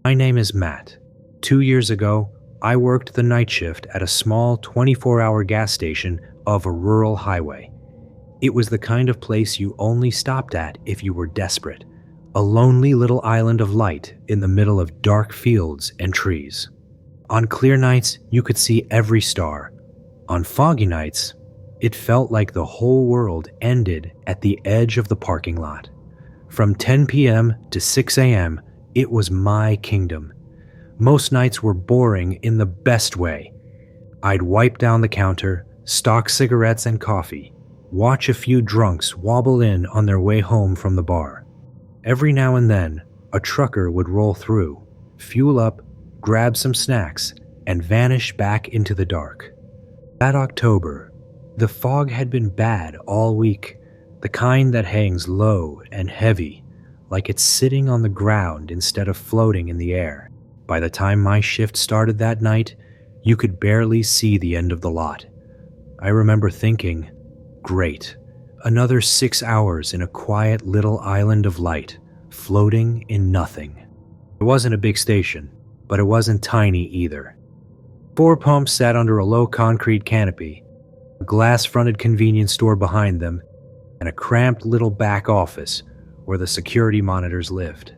My name is Matt. 2 years ago, I worked the night shift at a small 24-hour gas station of a rural highway. It was the kind of place you only stopped at if you were desperate. A lonely little island of light in the middle of dark fields and trees. On clear nights, you could see every star. On foggy nights, it felt like the whole world ended at the edge of the parking lot. From 10 p.m. to 6 a.m., it was my kingdom. Most nights were boring in the best way. I'd wipe down the counter, stock cigarettes and coffee, watch a few drunks wobble in on their way home from the bar. Every now and then, a trucker would roll through, fuel up, grab some snacks, and vanish back into the dark. That October, the fog had been bad all week, the kind that hangs low and heavy, like it's sitting on the ground instead of floating in the air. By the time my shift started that night, you could barely see the end of the lot. I remember thinking, great, another 6 hours in a quiet little island of light, floating in nothing. It wasn't a big station, but it wasn't tiny either. 4 pumps sat under a low concrete canopy, a glass-fronted convenience store behind them, and a cramped little back office where the security monitors lived.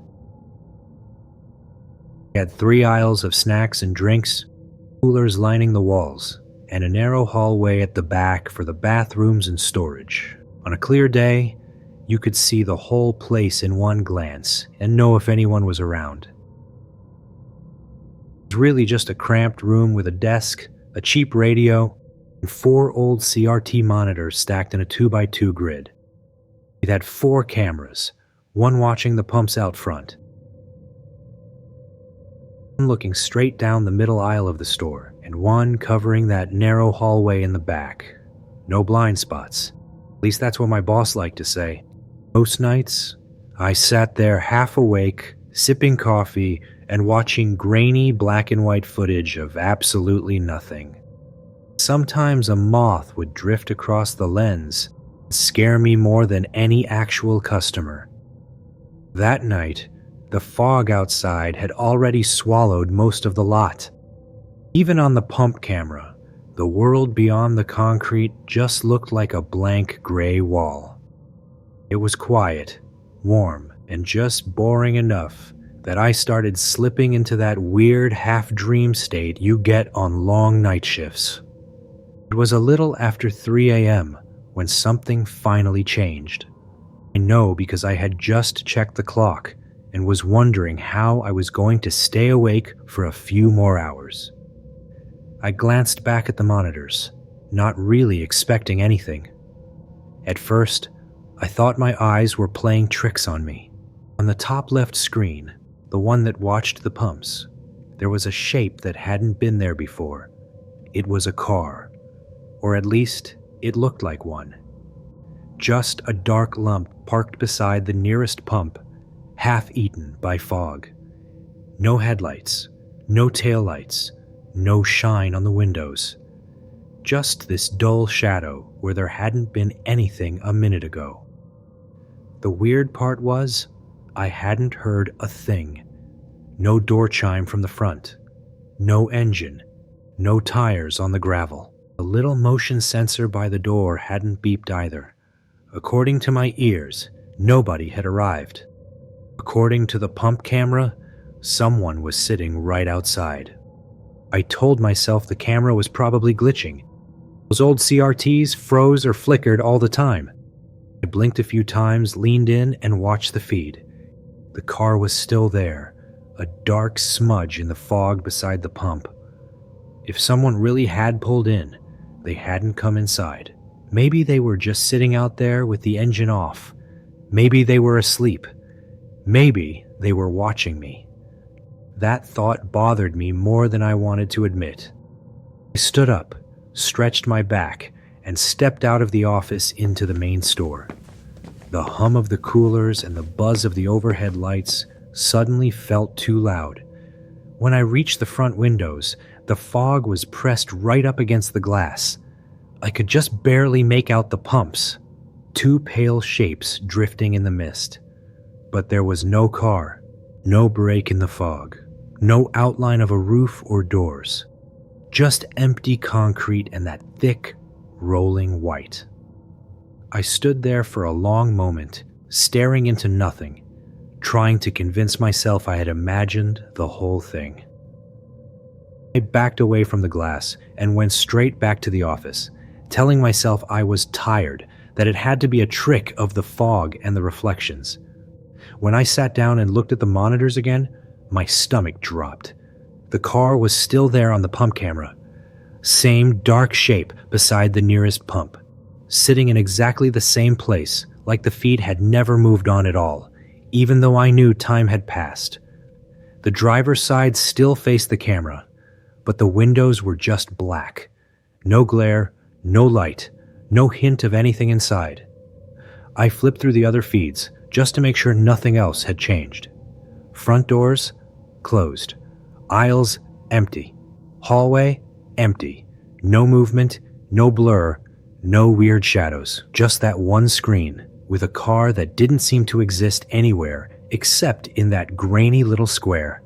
It had 3 aisles of snacks and drinks, coolers lining the walls, and a narrow hallway at the back for the bathrooms and storage. On a clear day, you could see the whole place in one glance and know if anyone was around. It was really just a cramped room with a desk, a cheap radio, and 4 old CRT monitors stacked in a 2x2 grid. It had 4 cameras, one watching the pumps out front, one looking straight down the middle aisle of the store, and one covering that narrow hallway in the back. No blind spots. At least that's what my boss liked to say. Most nights, I sat there half awake, sipping coffee, and watching grainy black and white footage of absolutely nothing. Sometimes a moth would drift across the lens and scare me more than any actual customer. That night, the fog outside had already swallowed most of the lot. Even on the pump camera, the world beyond the concrete just looked like a blank gray wall. It was quiet, warm, and just boring enough that I started slipping into that weird half-dream state you get on long night shifts. It was a little after 3 a.m. when something finally changed. I know because I had just checked the clock and was wondering how I was going to stay awake for a few more hours. I glanced back at the monitors, not really expecting anything. At first, I thought my eyes were playing tricks on me. On the top left screen, the one that watched the pumps, there was a shape that hadn't been there before. It was a car, or at least it looked like one. Just a dark lump parked beside the nearest pump, half eaten by fog. No headlights, no taillights, no shine on the windows. Just this dull shadow where there hadn't been anything a minute ago. The weird part was, I hadn't heard a thing. No door chime from the front. No engine. No tires on the gravel. The little motion sensor by the door hadn't beeped either. According to my ears, nobody had arrived. According to the pump camera, someone was sitting right outside. I told myself the camera was probably glitching. Those old CRTs froze or flickered all the time. I blinked a few times, leaned in, and watched the feed. The car was still there, a dark smudge in the fog beside the pump. If someone really had pulled in, they hadn't come inside. Maybe they were just sitting out there with the engine off. Maybe they were asleep. Maybe they were watching me. That thought bothered me more than I wanted to admit. I stood up, stretched my back, and stepped out of the office into the main store. The hum of the coolers and the buzz of the overhead lights suddenly felt too loud. When I reached the front windows, the fog was pressed right up against the glass. I could just barely make out the pumps, 2 pale shapes drifting in the mist. But there was no car, no break in the fog. No outline of a roof or doors. Just empty concrete and that thick, rolling white. I stood there for a long moment, staring into nothing, trying to convince myself I had imagined the whole thing. I backed away from the glass and went straight back to the office, telling myself I was tired, that it had to be a trick of the fog and the reflections. When I sat down and looked at the monitors again, my stomach dropped. The car was still there on the pump camera. Same dark shape beside the nearest pump, sitting in exactly the same place, like the feed had never moved on at all, even though I knew time had passed. The driver's side still faced the camera, but the windows were just black. No glare, no light, no hint of anything inside. I flipped through the other feeds just to make sure nothing else had changed. Front doors, closed. Aisles, empty. Hallway, empty. No movement, no blur, no weird shadows. Just that one screen with a car that didn't seem to exist anywhere except in that grainy little square.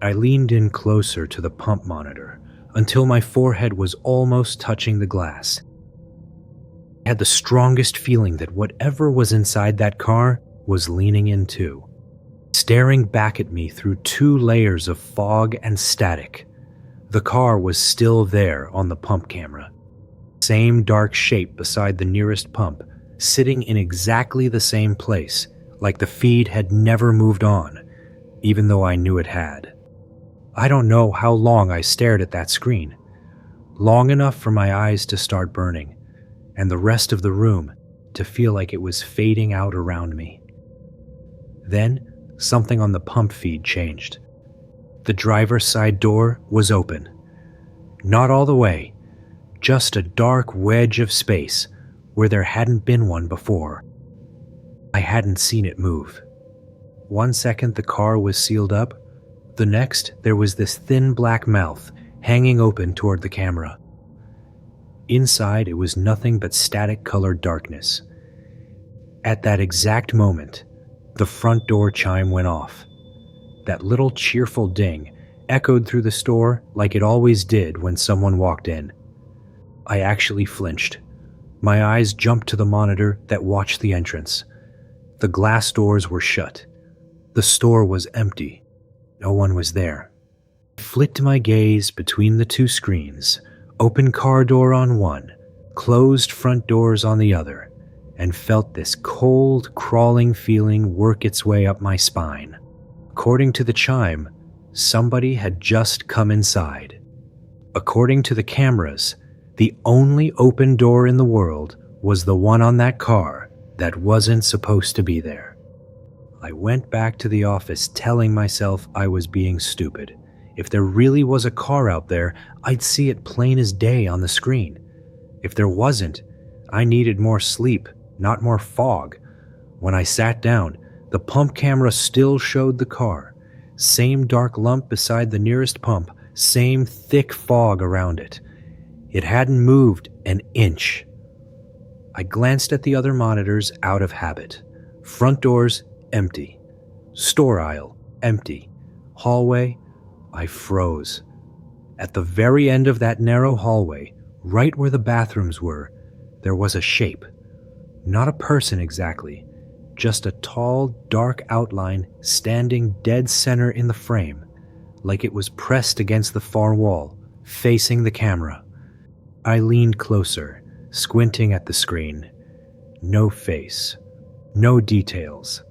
I leaned in closer to the pump monitor until my forehead was almost touching the glass. I had the strongest feeling that whatever was inside that car was leaning in too, staring back at me through 2 layers of fog and static. The car was still there on the pump camera. Same dark shape beside the nearest pump, sitting in exactly the same place, like the feed had never moved on, even though I knew it had. I don't know how long I stared at that screen. Long enough for my eyes to start burning, and the rest of the room to feel like it was fading out around me. Then, something on the pump feed changed. The driver's side door was open. Not all the way, just a dark wedge of space where there hadn't been one before. I hadn't seen it move. 1 second the car was sealed up, the next there was this thin black mouth hanging open toward the camera. Inside it was nothing but static-colored darkness. At that exact moment, the front door chime went off. That little cheerful ding echoed through the store like it always did when someone walked in. I actually flinched. My eyes jumped to the monitor that watched the entrance. The glass doors were shut. The store was empty. No one was there. I flicked my gaze between the 2 screens, open car door on one, closed front doors on the other, and felt this cold, crawling feeling work its way up my spine. According to the chime, somebody had just come inside. According to the cameras, the only open door in the world was the one on that car that wasn't supposed to be there. I went back to the office telling myself I was being stupid. If there really was a car out there, I'd see it plain as day on the screen. If there wasn't, I needed more sleep, not more fog. When I sat down, the pump camera still showed the car. Same dark lump beside the nearest pump, same thick fog around it. It hadn't moved an inch. I glanced at the other monitors out of habit. Front doors, empty. Store aisle, empty. Hallway, I froze. At the very end of that narrow hallway, right where the bathrooms were, there was a shape. Not a person exactly, just a tall, dark outline standing dead center in the frame, like it was pressed against the far wall, facing the camera. I leaned closer, squinting at the screen. No face, no details,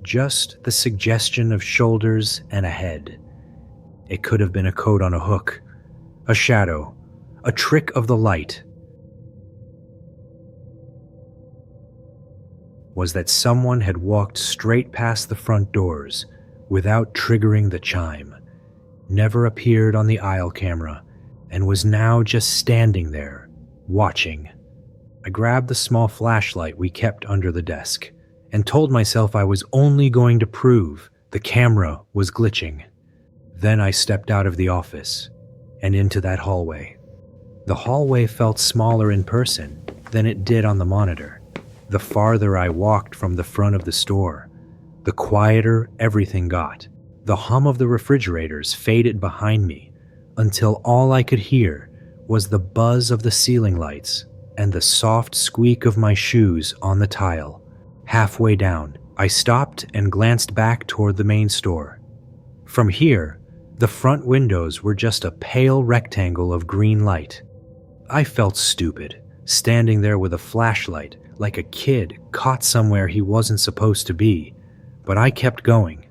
just the suggestion of shoulders and a head. It could have been a coat on a hook, a shadow, a trick of the light. Was that someone had walked straight past the front doors without triggering the chime, never appeared on the aisle camera, and was now just standing there, watching. I grabbed the small flashlight we kept under the desk and told myself I was only going to prove the camera was glitching. Then I stepped out of the office and into that hallway. The hallway felt smaller in person than it did on the monitor. The farther I walked from the front of the store, the quieter everything got. The hum of the refrigerators faded behind me until all I could hear was the buzz of the ceiling lights and the soft squeak of my shoes on the tile. Halfway down, I stopped and glanced back toward the main store. From here, the front windows were just a pale rectangle of green light. I felt stupid, standing there with a flashlight like a kid caught somewhere he wasn't supposed to be, but I kept going.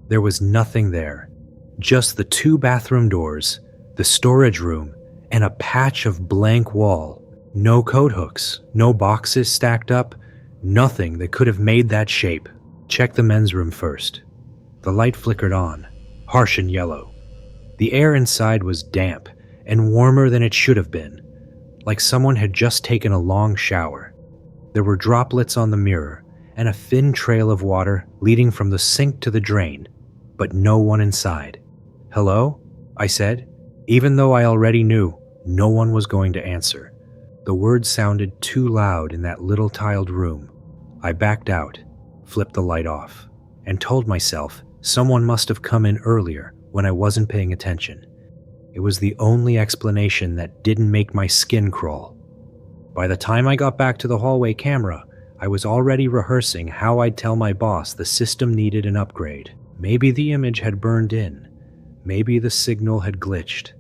There was nothing there, just the 2 bathroom doors, the storage room, and a patch of blank wall. No coat hooks, no boxes stacked up, nothing that could have made that shape. Check the men's room first. The light flickered on, harsh and yellow. The air inside was damp and warmer than it should have been, like someone had just taken a long shower. There were droplets on the mirror and a thin trail of water leading from the sink to the drain, but no one inside. "Hello?" I said, even though I already knew no one was going to answer. The words sounded too loud in that little tiled room. I backed out, flipped the light off, and told myself someone must have come in earlier when I wasn't paying attention. It was the only explanation that didn't make my skin crawl. By the time I got back to the hallway camera, I was already rehearsing how I'd tell my boss the system needed an upgrade. Maybe the image had burned in. Maybe the signal had glitched.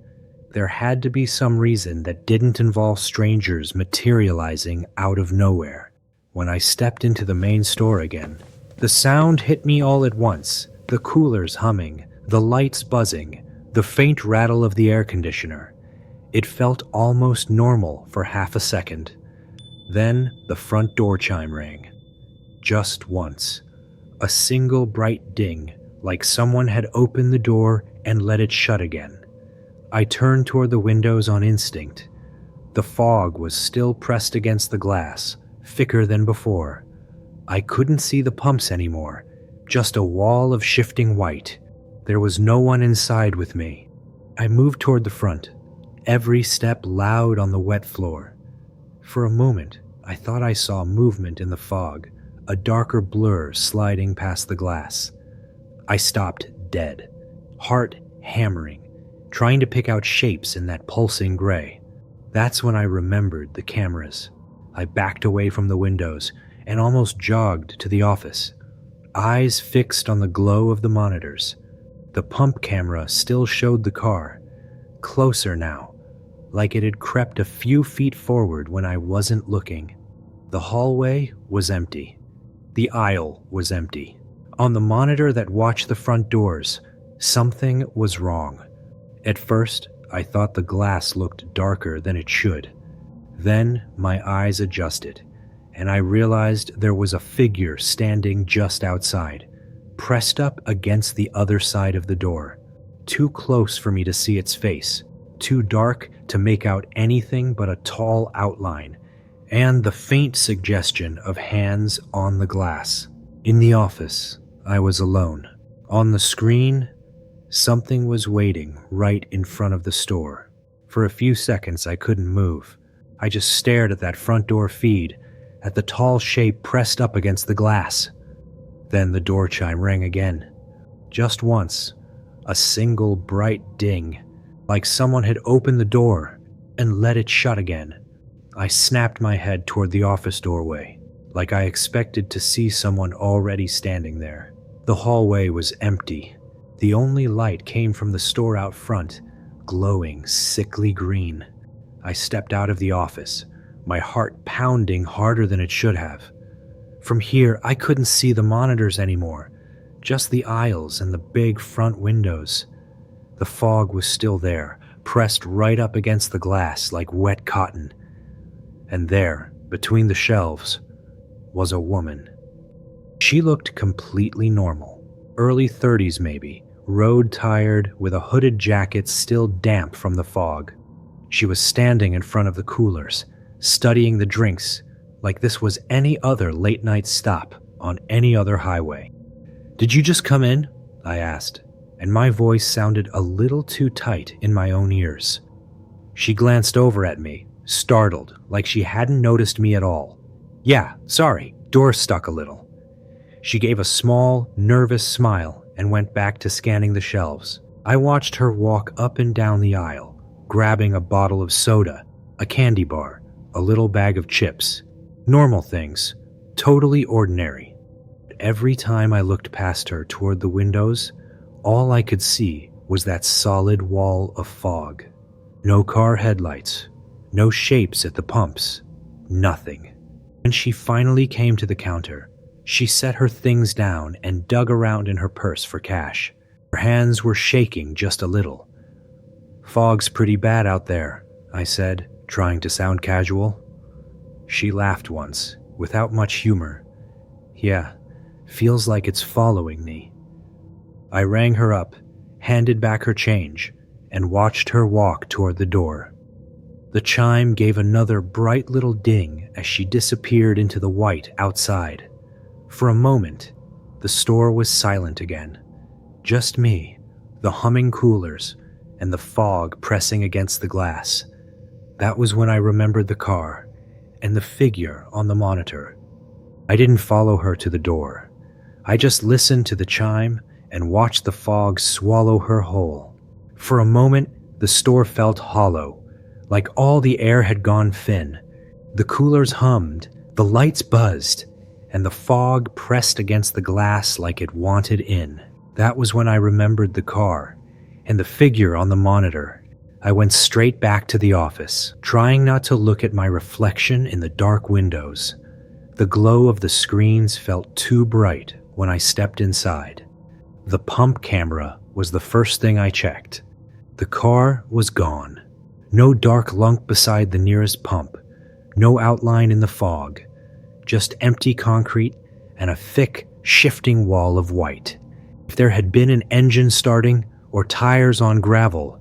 There had to be some reason that didn't involve strangers materializing out of nowhere. When I stepped into the main store again, the sound hit me all at once. The coolers humming, the lights buzzing, the faint rattle of the air conditioner. It felt almost normal for half a second. Then the front door chime rang. Just once. A single bright ding, like someone had opened the door and let it shut again. I turned toward the windows on instinct. The fog was still pressed against the glass, thicker than before. I couldn't see the pumps anymore, just a wall of shifting white. There was no one inside with me. I moved toward the front, every step loud on the wet floor. For a moment, I thought I saw movement in the fog, a darker blur sliding past the glass. I stopped dead, heart hammering, trying to pick out shapes in that pulsing gray. That's when I remembered the cameras. I backed away from the windows and almost jogged to the office, eyes fixed on the glow of the monitors. The pump camera still showed the car, closer now, like it had crept a few feet forward when I wasn't looking. The hallway was empty. The aisle was empty. On the monitor that watched the front doors, something was wrong. At first, I thought the glass looked darker than it should. Then my eyes adjusted, and I realized there was a figure standing just outside, pressed up against the other side of the door. Too close for me to see its face, too dark to make out anything but a tall outline, and the faint suggestion of hands on the glass. In the office, I was alone. On the screen, something was waiting right in front of the store. For a few seconds, I couldn't move. I just stared at that front door feed, at the tall shape pressed up against the glass. Then the door chime rang again. Just once, a single bright ding, like someone had opened the door and let it shut again. I snapped my head toward the office doorway, like I expected to see someone already standing there. The hallway was empty. The only light came from the store out front, glowing sickly green. I stepped out of the office, my heart pounding harder than it should have. From here, I couldn't see the monitors anymore, just the aisles and the big front windows. The fog was still there, pressed right up against the glass like wet cotton. And there, between the shelves, was a woman. She looked completely normal, early 30s maybe, road-tired with a hooded jacket still damp from the fog. She was standing in front of the coolers, studying the drinks like this was any other late-night stop on any other highway. "Did you just come in?" I asked, and my voice sounded a little too tight in my own ears. She glanced over at me, startled, like she hadn't noticed me at all. "Yeah, sorry, door stuck a little." She gave a small, nervous smile and went back to scanning the shelves. I watched her walk up and down the aisle, grabbing a bottle of soda, a candy bar, a little bag of chips. Normal things, totally ordinary. Every time I looked past her toward the windows, all I could see was that solid wall of fog. No car headlights, no shapes at the pumps, nothing. When she finally came to the counter, she set her things down and dug around in her purse for cash. Her hands were shaking just a little. "Fog's pretty bad out there," I said, trying to sound casual. She laughed once, without much humor. "Yeah, feels like it's following me." I rang her up, handed back her change, and watched her walk toward the door. The chime gave another bright little ding as she disappeared into the white outside. For a moment, the store was silent again. Just me, the humming coolers, and the fog pressing against the glass. That was when I remembered the car and the figure on the monitor. I didn't follow her to the door. I just listened to the chime and watched the fog swallow her whole. For a moment, the store felt hollow, like all the air had gone thin. The coolers hummed, the lights buzzed, and the fog pressed against the glass like it wanted in. That was when I remembered the car and the figure on the monitor. I went straight back to the office, trying not to look at my reflection in the dark windows. The glow of the screens felt too bright when I stepped inside. The pump camera was the first thing I checked. The car was gone. No dark lump beside the nearest pump. No outline in the fog. Just empty concrete and a thick, shifting wall of white. If there had been an engine starting or tires on gravel,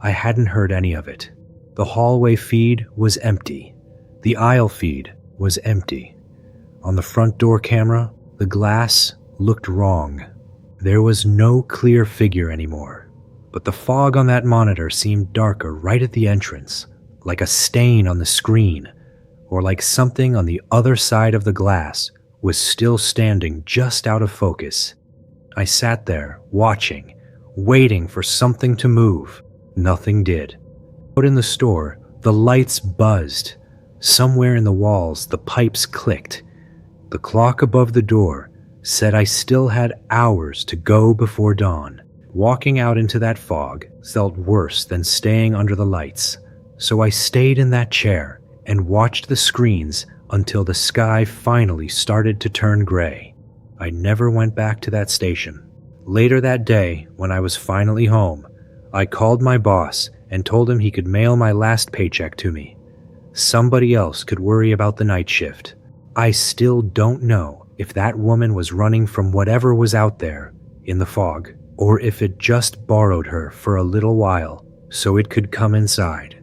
I hadn't heard any of it. The hallway feed was empty. The aisle feed was empty. On the front door camera, the glass looked wrong. There was no clear figure anymore, but the fog on that monitor seemed darker right at the entrance, like a stain on the screen, or like something on the other side of the glass was still standing just out of focus. I sat there, watching, waiting for something to move. Nothing did. Out in the store, the lights buzzed. Somewhere in the walls, the pipes clicked. The clock above the door said I still had hours to go before dawn. Walking out into that fog felt worse than staying under the lights, so I stayed in that chair and watched the screens until the sky finally started to turn gray. I never went back to that station. Later that day, when I was finally home, I called my boss and told him he could mail my last paycheck to me. Somebody else could worry about the night shift. I still don't know if that woman was running from whatever was out there in the fog, or if it just borrowed her for a little while so it could come inside.